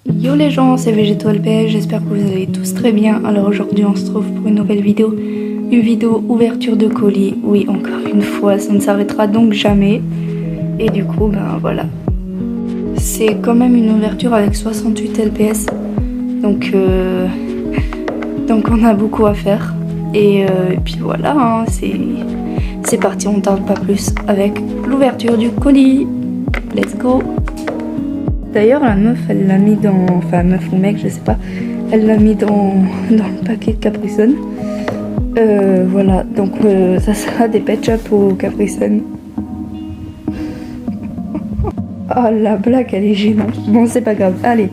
Yo les gens, c'est VegettoLPS, j'espère que vous allez tous très bien. Alors aujourd'hui on se trouve pour une nouvelle vidéo, une vidéo ouverture de colis. Oui, encore une fois, ça ne s'arrêtera donc jamais. Et du coup, ben voilà. C'est quand même une ouverture avec 68 LPS. Donc on a beaucoup à faire. Et puis voilà, hein, c'est parti, on ne tarde pas plus avec l'ouverture du colis. Let's go! D'ailleurs, la meuf, elle l'a mis dans... Enfin, meuf ou mec, je sais pas. Elle l'a mis dans le paquet de Capri Sun. Voilà, donc ça sera des pet shop au Capri Sun. Oh, la blague, elle est gênante. Bon, c'est pas grave. Allez,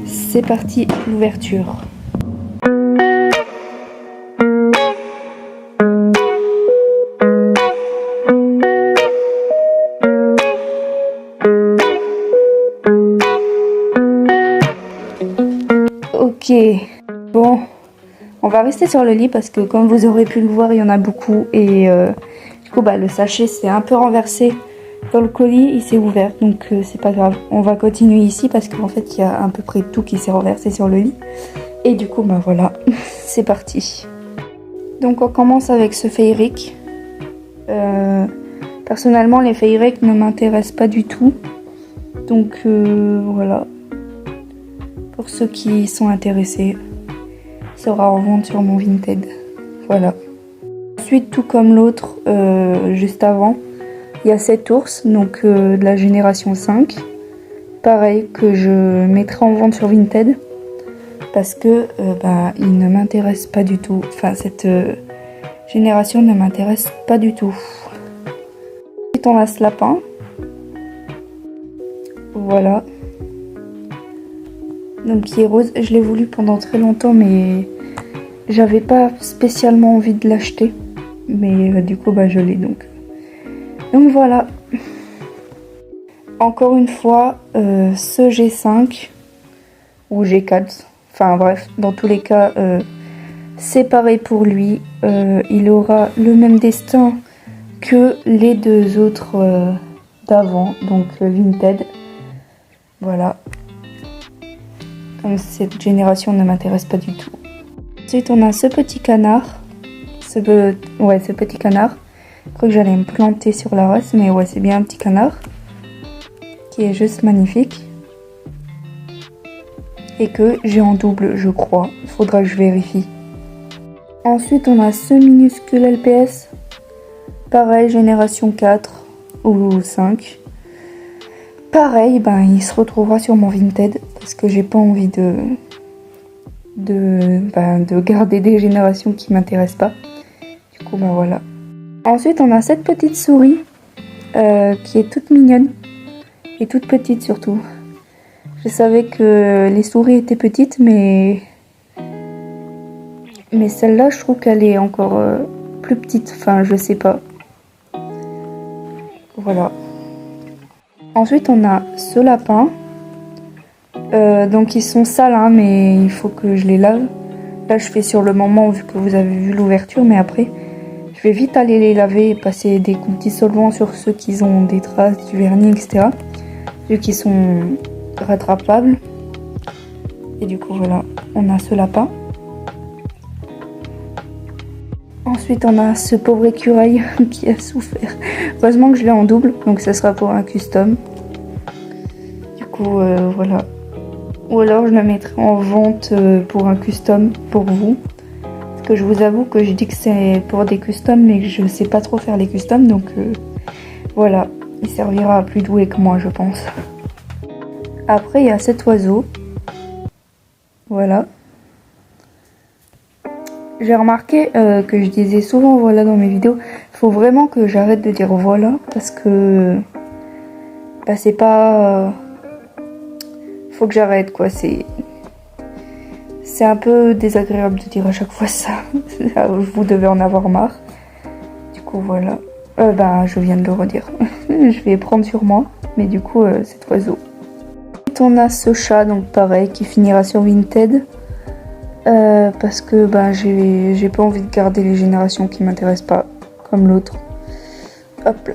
c'est parti, l'ouverture. Ok, bon, on va rester sur le lit parce que comme vous aurez pu le voir, il y en a beaucoup et du coup le sachet s'est un peu renversé dans le colis, il s'est ouvert, donc c'est pas grave. On va continuer ici parce qu'en fait il y a à peu près tout qui s'est renversé sur le lit et du coup voilà, c'est parti. Donc on commence avec ce féerique. Personnellement les féeriques ne m'intéressent pas du tout, donc voilà. Pour ceux qui sont intéressés, sera en vente sur mon Vinted. Voilà. Ensuite, tout comme l'autre, juste avant, il y a cet ours, donc de la génération 5. Pareil, que je mettrai en vente sur Vinted. Parce que il ne m'intéresse pas du tout. Enfin, cette génération ne m'intéresse pas du tout. Ensuite, on a ce lapin. Voilà. Donc qui est rose, je l'ai voulu pendant très longtemps mais j'avais pas spécialement envie de l'acheter. Mais du coup je l'ai donc voilà. Encore une fois ce G5 ou G4, enfin bref, dans tous les cas c'est pareil pour lui. Il aura le même destin que les deux autres d'avant, donc Vinted. Voilà. Cette génération ne m'intéresse pas du tout. Ensuite, on a ce petit canard. Ce petit canard. Je crois que j'allais me planter sur la race, mais ouais, c'est bien un petit canard. Qui est juste magnifique. Et que j'ai en double, je crois. Il faudra que je vérifie. Ensuite, on a ce minuscule LPS. Pareil, génération 4 ou 5. Pareil, il se retrouvera sur mon Vinted parce que j'ai pas envie de garder des générations qui m'intéressent pas. Du coup, voilà. Ensuite, on a cette petite souris qui est toute mignonne et toute petite surtout. Je savais que les souris étaient petites, mais celle-là, je trouve qu'elle est encore plus petite. Enfin, je sais pas. Voilà. Ensuite, on a ce lapin. Donc, ils sont sales, hein, mais il faut que je les lave. Là, je fais sur le moment, vu que vous avez vu l'ouverture, mais après, je vais vite aller les laver et passer des coups de dissolvant sur ceux qui ont des traces, du vernis, etc. Vu qu'ils sont rattrapables. Et du coup, voilà, on a ce lapin. Ensuite, on a ce pauvre écureuil qui a souffert. Heureusement que je l'ai en double, donc ça sera pour un custom. Du coup, voilà. Ou alors je la mettrai en vente pour un custom pour vous. Parce que je vous avoue que je dis que c'est pour des customs, mais que je sais pas trop faire les customs. Donc voilà, il servira à plus doué que moi, je pense. Après, il y a cet oiseau. Voilà. J'ai remarqué que je disais souvent voilà dans mes vidéos. Il faut vraiment que j'arrête de dire voilà parce que c'est pas... faut que j'arrête quoi. C'est un peu désagréable de dire à chaque fois ça. Vous devez en avoir marre. Du coup voilà. Je viens de le redire. Je vais prendre sur moi. Mais du coup cet oiseau. Ensuite, on a ce chat donc pareil qui finira sur Vinted. Parce que j'ai pas envie de garder les générations qui m'intéressent pas comme l'autre. Hop là.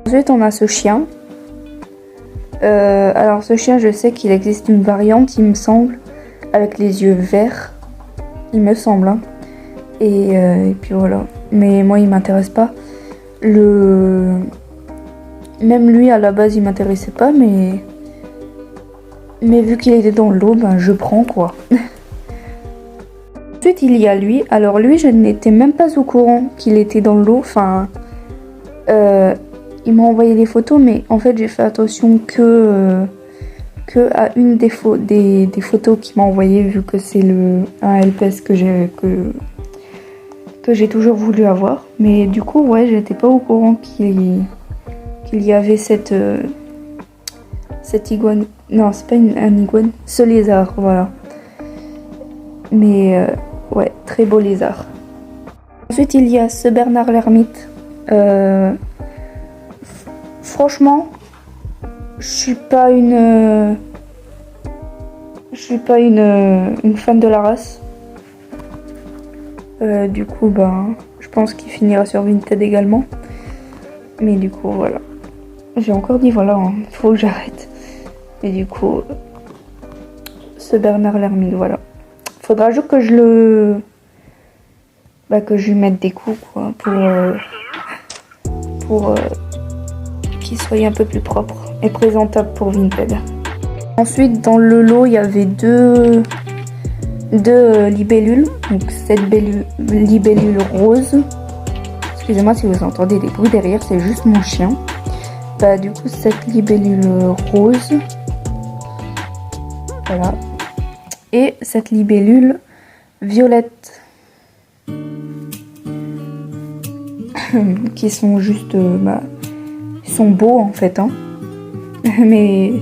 Ensuite on a ce chien Alors ce chien, je sais qu'il existe une variante, il me semble, avec les yeux verts, il me semble, hein. Et puis voilà. Mais moi, il m'intéresse pas. Même lui, à la base, il m'intéressait pas, mais vu qu'il était dans l'eau, ben je prends quoi. Ensuite, il y a lui. Alors lui, je n'étais même pas au courant qu'il était dans l'eau. Enfin, il m'a envoyé des photos, mais en fait, j'ai fait attention que à une des photos qu'il m'a envoyé, vu que c'est un LPS que j'ai toujours voulu avoir. Mais du coup, ouais, j'étais pas au courant qu'il y avait cette iguane. Non, c'est pas un iguane, ce lézard, voilà. Mais ouais, très beau lézard. Ensuite, il y a ce Bernard l'ermite. Franchement, je suis pas une fan de la race. Du coup, ben, je pense qu'il finira sur Vinted également. Mais du coup, voilà. J'ai encore dit voilà, hein, faut que j'arrête. Et du coup, ce Bernard l'ermite, voilà. Faudra juste que je lui mette des coups, quoi, pour qu'il soit un peu plus propre et présentable pour Vinted. Ensuite, dans le lot, il y avait deux libellules. Donc cette libellule rose. Excusez-moi si vous entendez des bruits derrière, c'est juste mon chien. Bah du coup, cette libellule rose. Voilà. Et cette libellule violette. Qui sont juste... ils sont beaux en fait, hein. Mais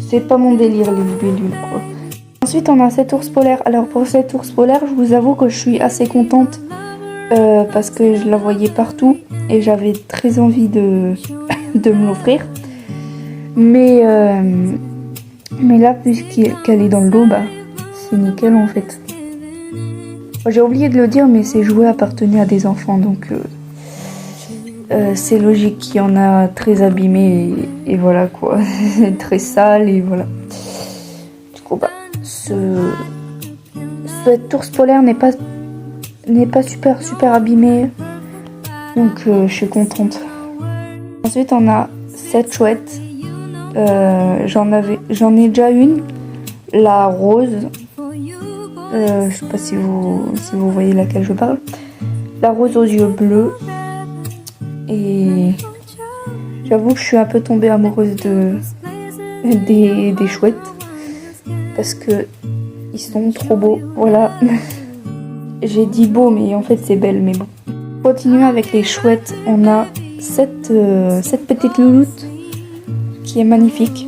c'est pas mon délire les libellules, quoi. Ensuite, on a cet ours polaire. Alors pour cet ours polaire, je vous avoue que je suis assez contente parce que je la voyais partout et j'avais très envie de me l'offrir. Mais là, puisqu'elle est dans le lot, bah, c'est nickel en fait. J'ai oublié de le dire, mais ces jouets appartenaient à des enfants, donc c'est logique qu'il y en a très abîmés et voilà quoi, très sale et voilà. Du coup, bah, cet ours polaire n'est pas super abîmé, donc je suis contente. Ensuite, on a cette chouette. J'en ai déjà une, la rose. Je sais pas si vous voyez laquelle je parle. La rose aux yeux bleus. Et j'avoue que je suis un peu tombée amoureuse des chouettes parce que ils sont trop beaux. Voilà. J'ai dit beau, mais en fait c'est belle, mais bon. Continuons avec les chouettes. On a cette petite louloute qui est magnifique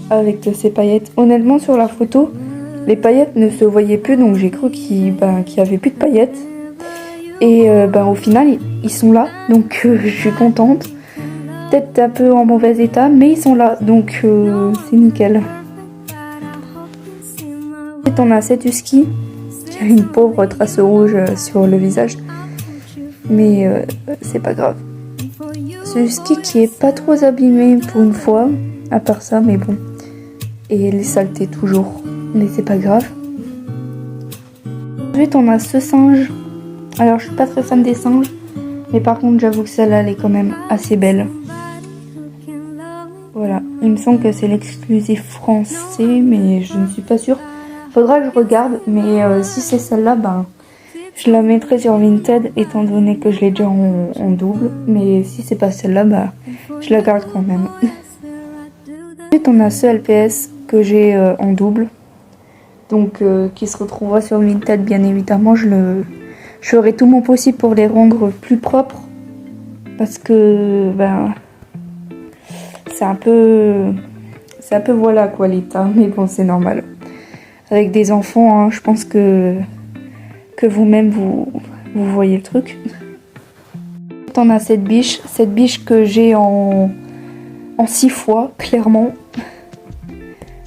avec ses paillettes. Honnêtement, sur la photo, les paillettes ne se voyaient plus, donc j'ai cru qu'il y avait plus de paillettes. Et au final, ils sont là, donc je suis contente. Peut-être un peu en mauvais état, mais ils sont là, donc c'est nickel. Ensuite, on a cet husky qui a une pauvre trace rouge sur le visage, mais c'est pas grave. Ce husky qui est pas trop abîmé pour une fois, à part ça, mais bon. Et les saletés toujours, mais c'est pas grave. Ensuite, on a ce singe. Alors, je suis pas très fan des singes, mais par contre, j'avoue que celle-là, elle est quand même assez belle. Voilà, il me semble que c'est l'exclusif français, mais je ne suis pas sûre. Faudra que je regarde, mais si c'est celle-là, ben, je la mettrai sur Vinted, étant donné que je l'ai déjà en double. Mais si c'est pas celle-là, ben, je la garde quand même. Ensuite, on a ce LPS que j'ai en double, donc qui se retrouvera sur Vinted, bien évidemment. Je ferai tout mon possible pour les rendre plus propres parce que ben c'est un peu voilà quoi l'état, mais bon c'est normal. Avec des enfants, hein, je pense que vous-même vous voyez le truc. On a cette biche que j'ai en 6 fois clairement.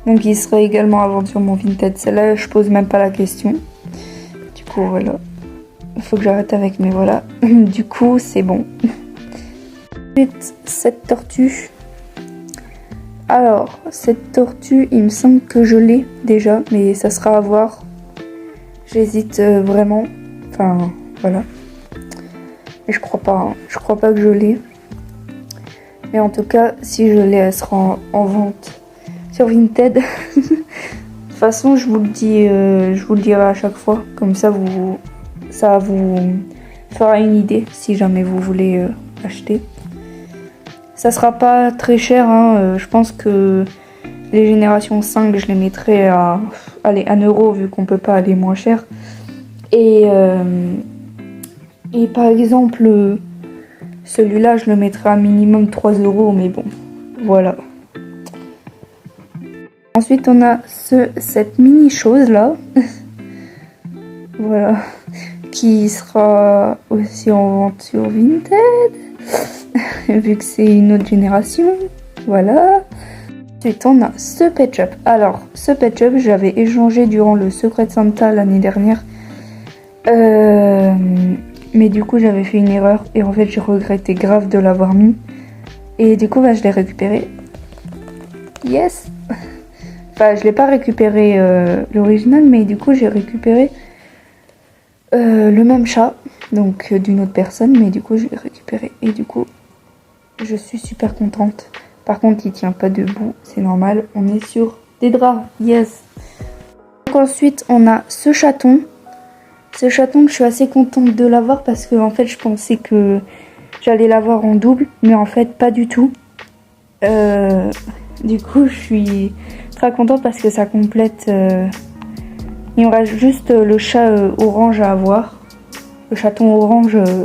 Donc il sera également à vendre sur mon Vinted. Celle-là je pose même pas la question. Du coup voilà. Il faut que j'arrête avec, mais voilà. Du coup, c'est bon. Ensuite, cette tortue. Alors, cette tortue, il me semble que je l'ai déjà, mais ça sera à voir. J'hésite vraiment. Enfin, voilà. Mais je crois pas, hein. Je crois pas que je l'ai. Mais en tout cas, si je l'ai, elle sera en vente sur Vinted. De toute façon, je vous le dis, je vous le dirai à chaque fois. Comme ça, ça vous fera une idée si jamais vous voulez acheter. Ça sera pas très cher, hein. Je pense que les générations 5, je les mettrai à, allez, 1 euro vu qu'on peut pas aller moins cher. Et par exemple, celui-là, je le mettrai à minimum 3 euros, mais bon, voilà. Ensuite, on a cette mini chose là, voilà, qui sera aussi en vente sur Vinted, vu que c'est une autre génération, voilà. Ensuite, on a ce Pet Shop. Alors, ce Pet Shop, j'avais échangé durant le Secret Santa l'année dernière. Mais du coup, j'avais fait une erreur et en fait, j'ai regretté grave de l'avoir mis. Et du coup, bah, je l'ai récupéré. Yes! Enfin, je l'ai pas récupéré l'original, mais du coup, j'ai récupéré le même chat, donc d'une autre personne, mais du coup, je l'ai récupéré. Et du coup, je suis super contente. Par contre, il tient pas debout, c'est normal. On est sur des draps, yes! Donc ensuite, on a ce chaton. Ce chaton que je suis assez contente de l'avoir parce que en fait, je pensais que j'allais l'avoir en double, mais en fait, pas du tout. Du coup, je suis très contente parce que ça complète. Il me reste juste le chat orange à avoir. Le chaton orange, je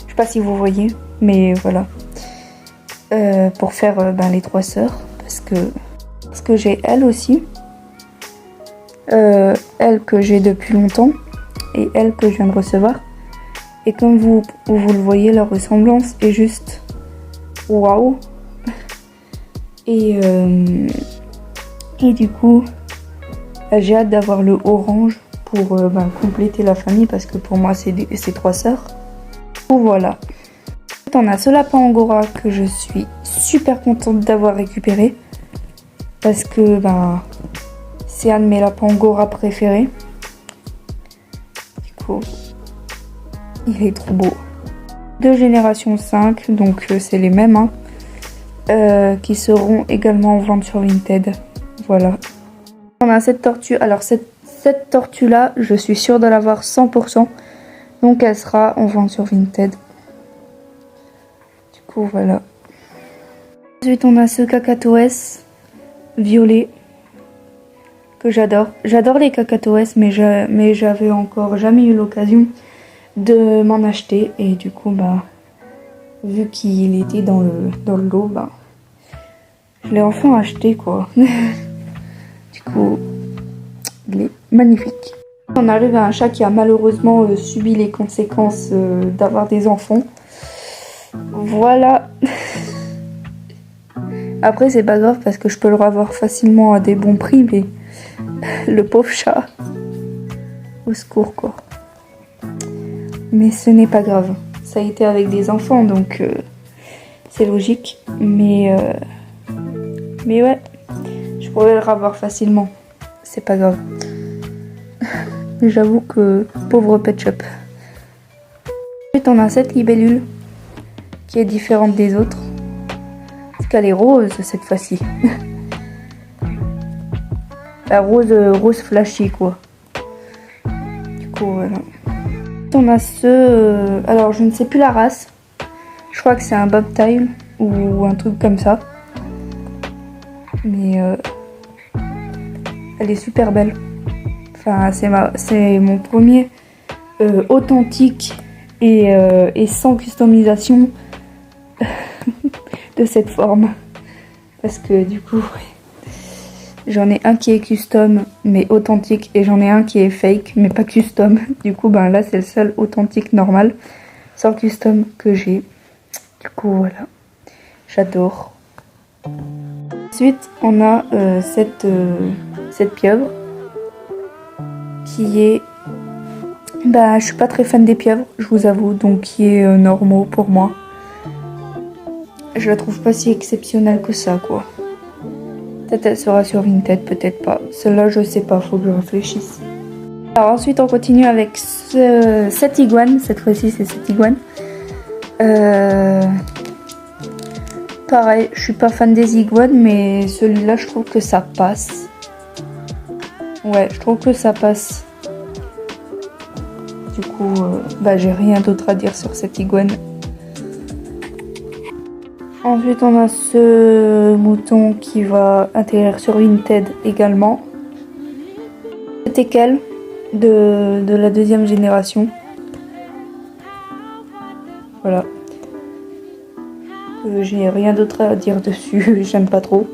sais pas si vous voyez, mais voilà. Pour faire les 3 sœurs. Parce que j'ai elle aussi. Elle que j'ai depuis longtemps. Et elle que je viens de recevoir. Et comme vous le voyez, leur ressemblance est juste waouh. Et du coup, j'ai hâte d'avoir le orange pour compléter la famille parce que pour moi, c'est 3 sœurs. Donc voilà. On a ce lapin angora que je suis super contente d'avoir récupéré parce que c'est un de mes lapins angora préférés. Du coup, il est trop beau. De génération 5, donc c'est les mêmes, hein, qui seront également en vente sur Vinted. Voilà. On a cette tortue. Alors cette tortue là, je suis sûre de l'avoir 100%. Donc elle sera en vente sur Vinted. Du coup voilà. Ensuite on a ce cacatoès violet que j'adore. J'adore les cacatoès, mais j'avais encore jamais eu l'occasion de m'en acheter. Et du coup vu qu'il était dans le lot, je l'ai enfin acheté quoi. Du coup, il est magnifique. On arrive à un chat qui a malheureusement subi les conséquences d'avoir des enfants. Voilà. Après, c'est pas grave parce que je peux le revoir facilement à des bons prix, mais le pauvre chat. Au secours, quoi. Mais ce n'est pas grave. Ça a été avec des enfants, donc c'est logique. Mais ouais, je pourrais le revoir facilement. C'est pas grave. Mais j'avoue que pauvre Pet Shop. Ensuite, on a cette libellule qui est différente des autres. Parce qu'elle est rose cette fois-ci. La rose flashy quoi. Du coup voilà. On a alors je ne sais plus la race. Je crois que c'est un bobtail ou un truc comme ça. Mais elle est super belle. Enfin c'est mon premier authentique et sans customisation de cette forme. Parce que du coup j'en ai un qui est custom mais authentique et j'en ai un qui est fake mais pas custom. Du coup là c'est le seul authentique normal sans custom que j'ai. Du coup voilà, j'adore. Ensuite on a cette pieuvre qui est je suis pas très fan des pieuvres, je vous avoue, donc qui est normaux pour moi. Je la trouve pas si exceptionnelle que ça quoi. Peut-être elle sera sur Vinted, peut-être pas. Celle-là, je sais pas, faut que je réfléchisse. Alors ensuite, on continue avec cette iguane. Cette fois-ci, c'est cette iguane. Pareil, je suis pas fan des iguanes, mais celui-là, je trouve que ça passe. Ouais, je trouve que ça passe. Du coup, j'ai rien d'autre à dire sur cette iguane. Ensuite, on a ce mouton qui va atterrir sur Vinted également. C'était quel de la deuxième génération. Voilà. J'ai rien d'autre à dire dessus, j'aime pas trop.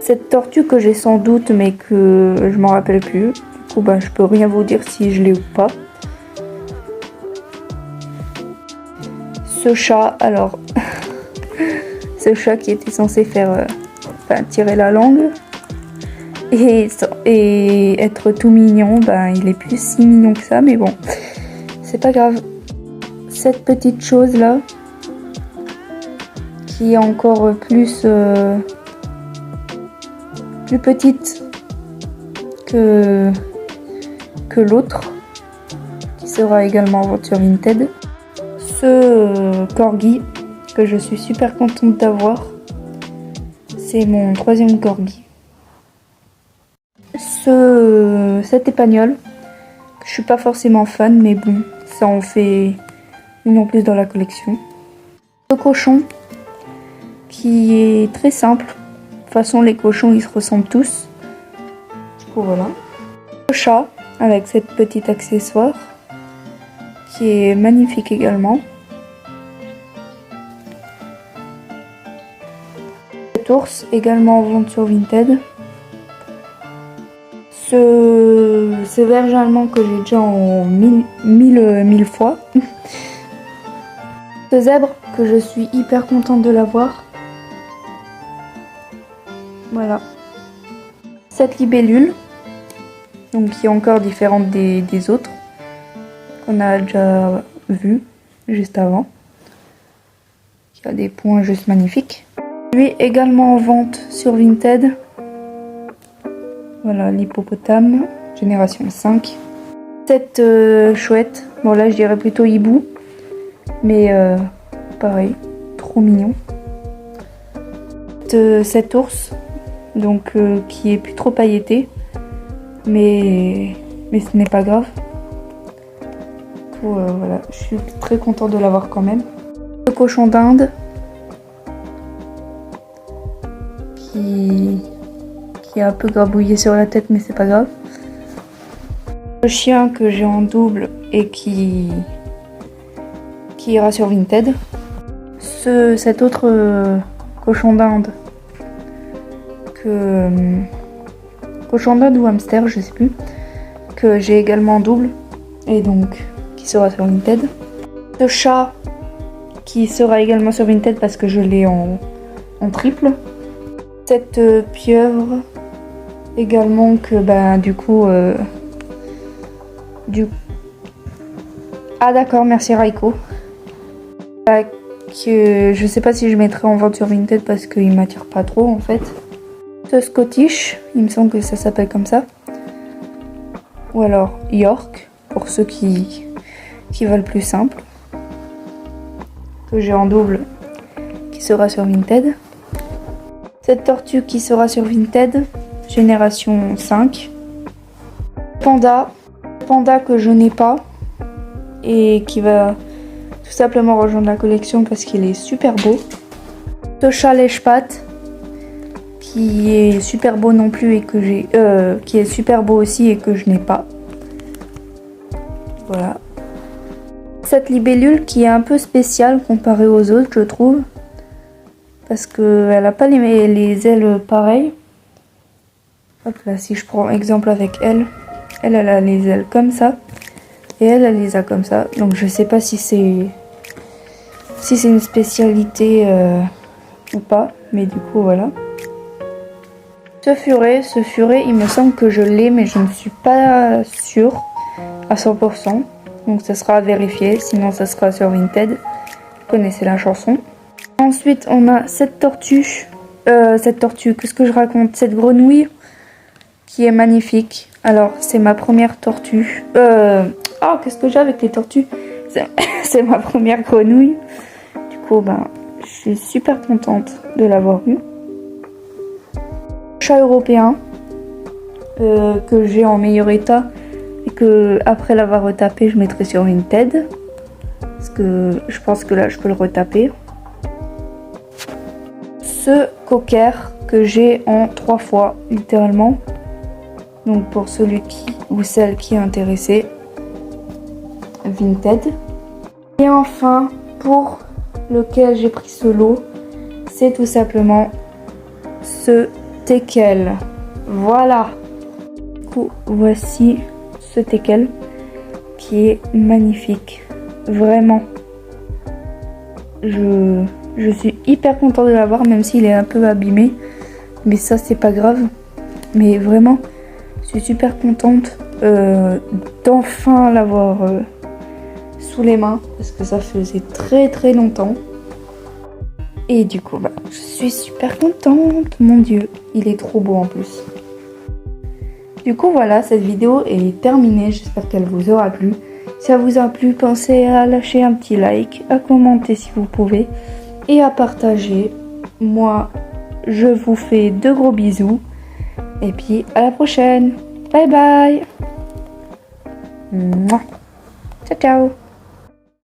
Cette tortue que j'ai sans doute mais que je m'en rappelle plus. Du coup, je peux rien vous dire si je l'ai ou pas. Ce chat, alors... ce chat qui était censé faire... tirer la langue. Et être tout mignon, il est plus si mignon que ça, mais bon. C'est pas grave. Cette petite chose là... qui est encore plus petite que l'autre, qui sera également en vente sur Vinted. Ce corgi que je suis super contente d'avoir, c'est mon 3e corgi. Cet épagnol, je suis pas forcément fan, mais bon, ça en fait une en plus dans la collection. Ce cochon, qui est très simple. De toute façon, les cochons, ils se ressemblent tous. Du coup, voilà. Le chat, avec cette petite accessoire, qui est magnifique également. Cet ours, également en vente sur Vinted. Ce berger allemand que j'ai déjà en mille fois. Ce zèbre, que je suis hyper contente de l'avoir. Voilà. Cette libellule, donc qui est encore différente des autres, qu'on a déjà vu juste avant. Qui a des points juste magnifiques. Lui également en vente sur Vinted. Voilà, l'hippopotame, génération 5. Cette chouette, bon là je dirais plutôt hibou, mais pareil, trop mignon. Cet ours, donc qui est plus trop pailleté, mais ce n'est pas grave. Du coup, voilà, je suis très contente de l'avoir quand même. Le cochon d'Inde qui est un peu grabouillé sur la tête, mais c'est pas grave. Le chien que j'ai en double et qui ira sur Vinted. Cet autre cochon d'Inde cochon d'Inde ou hamster, je sais plus, que j'ai également en double et donc qui sera sur Vinted. Ce chat qui sera également sur Vinted parce que je l'ai en triple. Cette pieuvre également que du coup ah d'accord, merci Raiko. Que je sais pas si je mettrai en vente sur Vinted parce qu'il m'attire pas trop en fait. Ce Scottish, il me semble que ça s'appelle comme ça. Ou alors York, pour ceux qui veulent plus simple. Que j'ai en double, qui sera sur Vinted. Cette tortue qui sera sur Vinted, génération 5. Panda que je n'ai pas et qui va tout simplement rejoindre la collection parce qu'il est super beau. Ce chat lèche-pattes qui est super beau non plus et que j'ai qui est super beau aussi et que je n'ai pas. Voilà. Cette libellule qui est un peu spéciale comparée aux autres, je trouve, parce que elle a pas les ailes pareilles. Hop là, si je prends exemple avec elle a les ailes comme ça et elle les a comme ça. Donc je sais pas si c'est une spécialité ou pas, mais du coup voilà. Ce furet, il me semble que je l'ai, mais je ne suis pas sûre à 100%. Donc ça sera à vérifier, sinon ça sera sur Vinted. Vous connaissez la chanson. Ensuite, on a cette tortue cette tortue, qu'est-ce que je raconte? Cette grenouille qui est magnifique. Alors, c'est ma première tortue. Oh, qu'est-ce que j'ai avec les tortues? C'est ma première grenouille. Du coup, ben, je suis super contente de l'avoir eu. Chat européen que j'ai en meilleur état et que après l'avoir retapé, je mettrai sur Vinted. Parce que je pense que là, je peux le retaper. Ce cocker que j'ai en 3 fois, littéralement. Donc pour celui qui ou celle qui est intéressé, Vinted. Et enfin, pour lequel j'ai pris ce lot, c'est tout simplement ce teckel. Voilà. Du coup, voici ce teckel qui est magnifique. Vraiment. Je suis hyper contente de l'avoir, même s'il est un peu abîmé. Mais ça, c'est pas grave. Mais vraiment, je suis super contente d'enfin l'avoir sous les mains. Parce que ça faisait très longtemps. Et du coup, bah, je suis super contente. Mon Dieu, il est trop beau en plus. Du coup, voilà, cette vidéo est terminée. J'espère qu'elle vous aura plu. Si ça vous a plu, pensez à lâcher un petit like, à commenter si vous pouvez et à partager. Moi, je vous fais de gros bisous. Et puis, à la prochaine. Bye bye. Mouah. Ciao, ciao.